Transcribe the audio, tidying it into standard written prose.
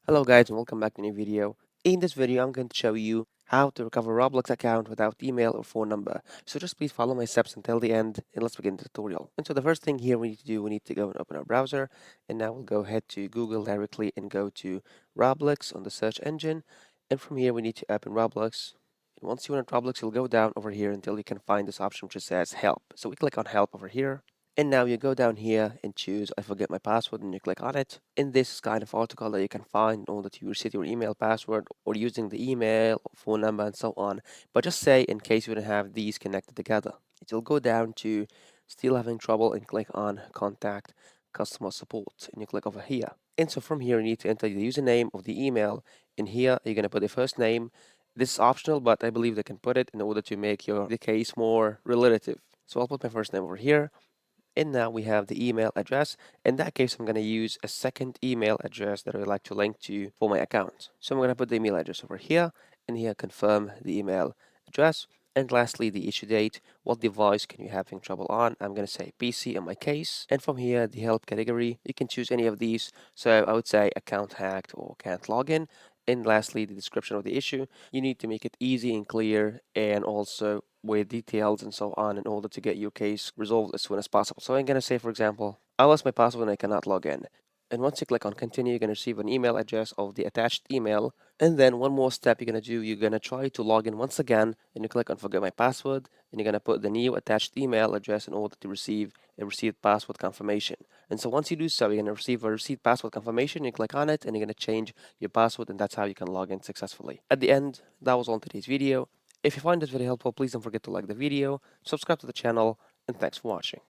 Hello guys and welcome back to a new video. In this video I'm going to show you how to recover Roblox account without email or phone number. So just please follow my steps until the end and let's begin the tutorial. And so the first thing here we need to do, we need to go and open our browser, and now we'll go ahead to Google directly and go to Roblox on the search engine. And from here we need to open Roblox. And once you're in Roblox, you'll go down over here until you can find this option which says help. So we click on help over here. And now you go down here and choose I forget my password and you click on it. In this kind of article that you can find in order to reset your email password or using the email or phone number and so on. But just say in case you don't have these connected together. It will go down to still having trouble and click on contact customer support and you click over here. And so from here you need to enter the username of the email. In here you're gonna put the first name. This is optional, but I believe they can put it in order to make the case more relative. So I'll put my first name over here, and now we have the email address. In that case, I'm going to use a second email address that I would like to link to for my account. So I'm going to put the email address over here, and here confirm the email address. And lastly, the issue date. What device can you having trouble on? I'm going to say PC in my case. And from here, the help category, you can choose any of these. So I would say account hacked or can't log in. And lastly, the description of the issue. You need to make it easy and clear and also with details and so on in order to get your case resolved as soon as possible. So I'm going to say, for example, I lost my password and I cannot log in. And once you click on continue, you're going to receive an email address of the attached email. And then one more step you're going to do, you're going to try to log in once again, and you click on forget my password, and you're going to put the new attached email address in order to receive a received password confirmation. And so once you do so, you're going to receive a received password confirmation, you click on it, and you're going to change your password, and that's how you can log in successfully. At the end, that was all in today's video. If you find this very helpful, please don't forget to like the video, subscribe to the channel, and thanks for watching.